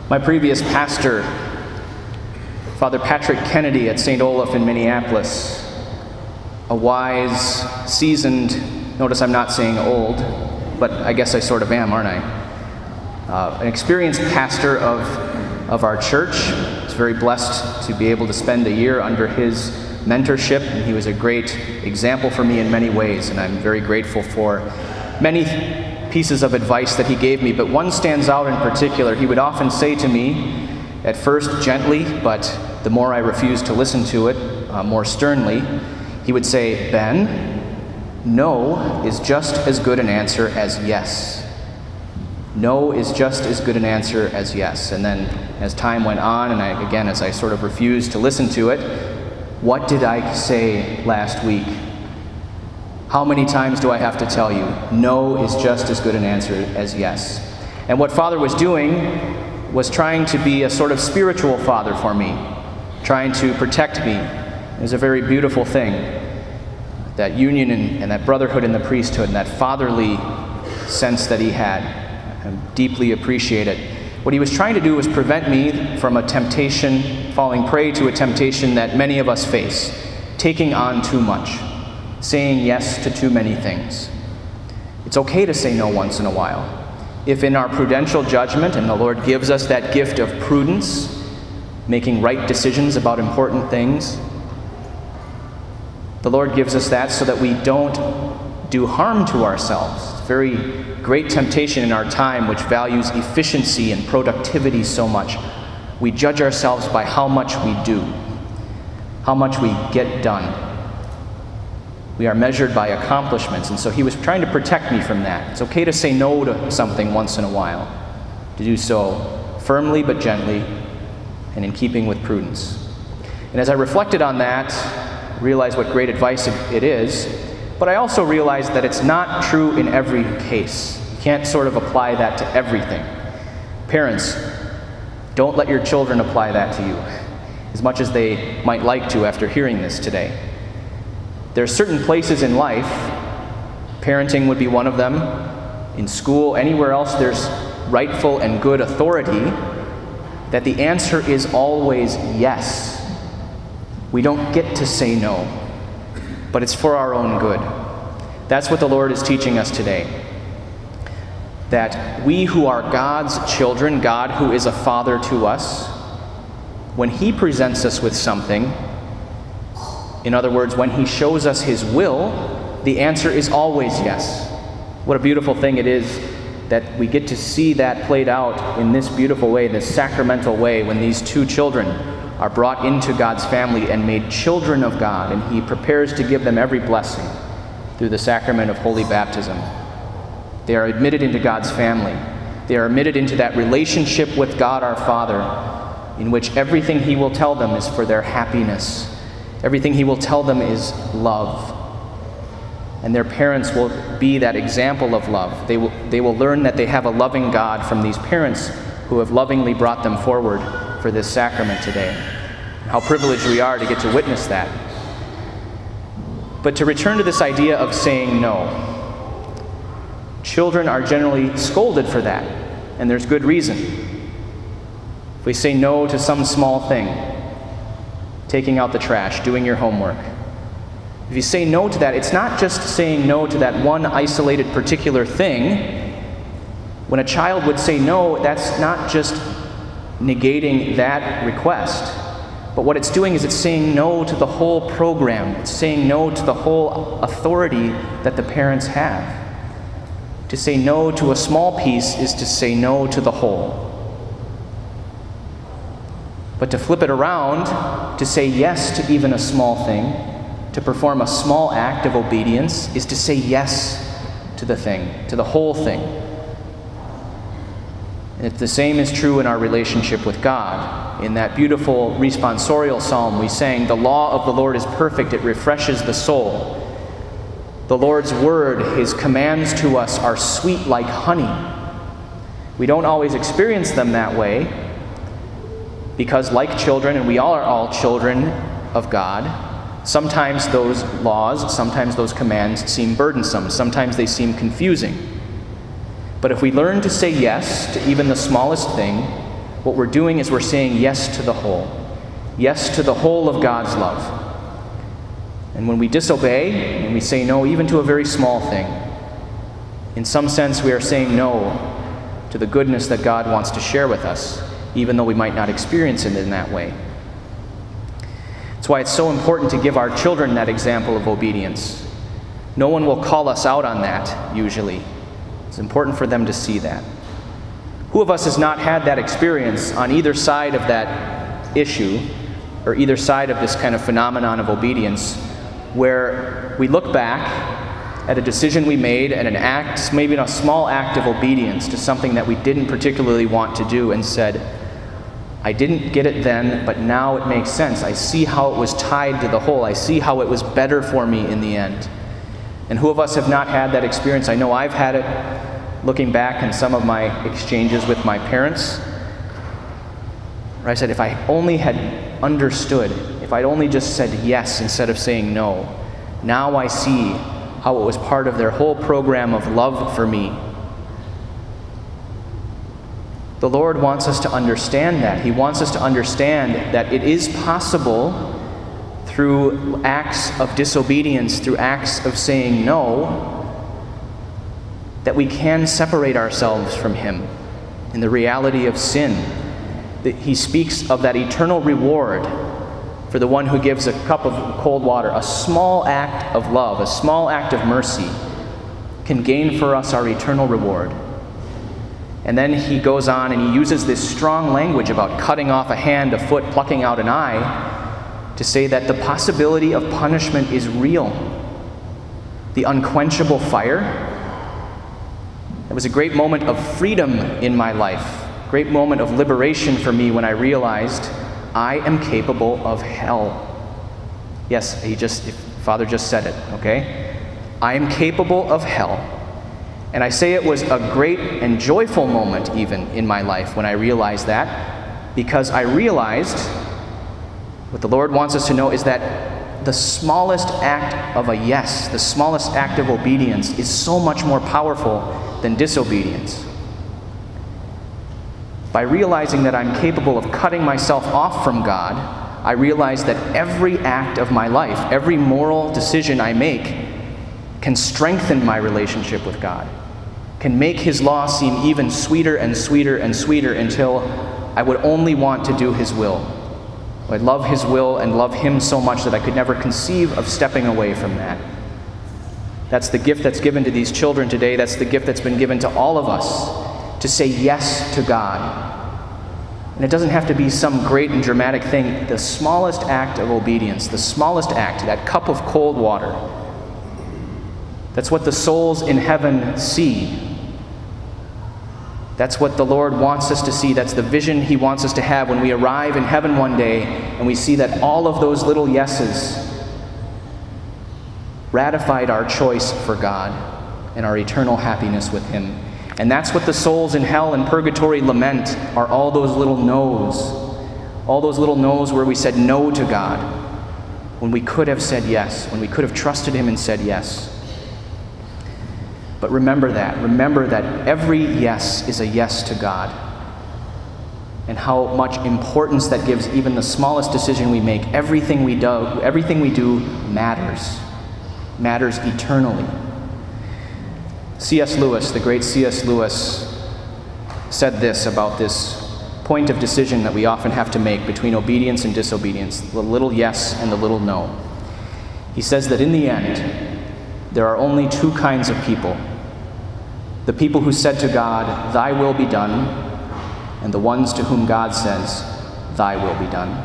My previous pastor, Father Patrick Kennedy at St. Olaf in Minneapolis, a wise, seasoned, notice I'm not saying old, but I guess I sort of am, aren't I? An experienced pastor of our church. I was very blessed to be able to spend a year under his mentorship, and he was a great example for me in many ways, and I'm very grateful for many pieces of advice that he gave me, but one stands out in particular. He would often say to me, at first gently, but the more I refused to listen to it, more sternly, he would say, "Ben, no is just as good an answer as yes. No is just as good an answer as yes." And then as time went on, and as I sort of refused to listen to it, what did I say last week? How many times do I have to tell you? No is just as good an answer as yes. And what Father was doing was trying to be a sort of spiritual father for me, trying to protect me. It was a very beautiful thing. That union and that brotherhood in the priesthood and that fatherly sense that he had. I deeply appreciate it. What he was trying to do was prevent me from a temptation, falling prey to a temptation that many of us face, taking on too much, saying yes to too many things. It's okay to say no once in a while. If in our prudential judgment, and the Lord gives us that gift of prudence, making right decisions about important things, the Lord gives us that so that we don't do harm to ourselves. It's a very great temptation in our time which values efficiency and productivity so much. We judge ourselves by how much we do, how much we get done. We are measured by accomplishments, and so he was trying to protect me from that. It's okay to say no to something once in a while, to do so firmly but gently and in keeping with prudence. And as I reflected on that, I realized what great advice it is, but I also realized that it's not true in every case. You can't sort of apply that to everything. Parents, don't let your children apply that to you, as much as they might like to after hearing this today. There are certain places in life, parenting would be one of them, in school, anywhere else there's rightful and good authority, that the answer is always yes. We don't get to say no, but it's for our own good. That's what the Lord is teaching us today. That we who are God's children, God who is a father to us, when he presents us with something, in other words, when he shows us his will, the answer is always yes. What a beautiful thing it is that we get to see that played out in this beautiful way, this sacramental way, when these two children are brought into God's family and made children of God, and he prepares to give them every blessing through the sacrament of holy baptism. They are admitted into God's family. They are admitted into that relationship with God our Father, in which everything he will tell them is for their happiness. Everything he will tell them is love. And their parents will be that example of love. They will learn that they have a loving God from these parents who have lovingly brought them forward for this sacrament today. How privileged we are to get to witness that. But to return to this idea of saying no, children are generally scolded for that, and there's good reason. If we say no to some small thing, taking out the trash, doing your homework. If you say no to that, it's not just saying no to that one isolated particular thing. When a child would say no, that's not just negating that request, but what it's doing is it's saying no to the whole program. It's saying no to the whole authority that the parents have. To say no to a small piece is to say no to the whole. But to flip it around, to say yes to even a small thing, to perform a small act of obedience, is to say yes to the thing, to the whole thing. And the same is true in our relationship with God. In that beautiful responsorial psalm we sang, "The law of the Lord is perfect, it refreshes the soul." The Lord's word, his commands to us, are sweet like honey. We don't always experience them that way, because like children, and we all are all children of God, sometimes those laws, sometimes those commands seem burdensome, sometimes they seem confusing. But if we learn to say yes to even the smallest thing, what we're doing is we're saying yes to the whole. Yes to the whole of God's love. And when we disobey, and we say no even to a very small thing, in some sense we are saying no to the goodness that God wants to share with us, even though we might not experience it in that way. That's why it's so important to give our children that example of obedience. No one will call us out on that, usually. It's important for them to see that. Who of us has not had that experience on either side of that issue, or either side of this kind of phenomenon of obedience, where we look back at a decision we made, at an act, maybe a small act of obedience to something that we didn't particularly want to do, and said, I didn't get it then, but now it makes sense. I see how it was tied to the whole. I see how it was better for me in the end. And who of us have not had that experience? I know I've had it looking back in some of my exchanges with my parents, where I said, if I only had understood, if I'd only just said yes instead of saying no, now I see how it was part of their whole program of love for me. The Lord wants us to understand that. He wants us to understand that it is possible through acts of disobedience, through acts of saying no, that we can separate ourselves from Him in the reality of sin. That He speaks of that eternal reward for the one who gives a cup of cold water. A small act of love, a small act of mercy can gain for us our eternal reward. And then He goes on and He uses this strong language about cutting off a hand, a foot, plucking out an eye, to say that the possibility of punishment is real. The unquenchable fire. It was a great moment of freedom in my life, a great moment of liberation for me when I realized I am capable of hell. Yes, Father just said it, okay? I am capable of hell. And I say it was a great and joyful moment even in my life when I realized that, because I realized what the Lord wants us to know is that the smallest act of a yes, the smallest act of obedience is so much more powerful than disobedience. By realizing that I'm capable of cutting myself off from God, I realize that every act of my life, every moral decision I make, can strengthen my relationship with God, can make His law seem even sweeter and sweeter and sweeter until I would only want to do His will. I'd love His will and love Him so much that I could never conceive of stepping away from that. That's the gift that's given to these children today. That's the gift that's been given to all of us, to say yes to God. And it doesn't have to be some great and dramatic thing. The smallest act of obedience, the smallest act, that cup of cold water, that's what the souls in heaven see. That's what the Lord wants us to see. That's the vision He wants us to have when we arrive in heaven one day and we see that all of those little yeses ratified our choice for God and our eternal happiness with Him. And that's what the souls in hell and purgatory lament, are all those little no's. All those little no's where we said no to God, when we could have said yes, when we could have trusted Him and said yes. But remember that every yes is a yes to God, and how much importance that gives even the smallest decision we make. Everything we do matters eternally. C.S. Lewis, the great C.S. Lewis, said this about this point of decision that we often have to make between obedience and disobedience, the little yes and the little no. He says that in the end, there are only two kinds of people: the people who said to God, "Thy will be done," and the ones to whom God says, "Thy will be done."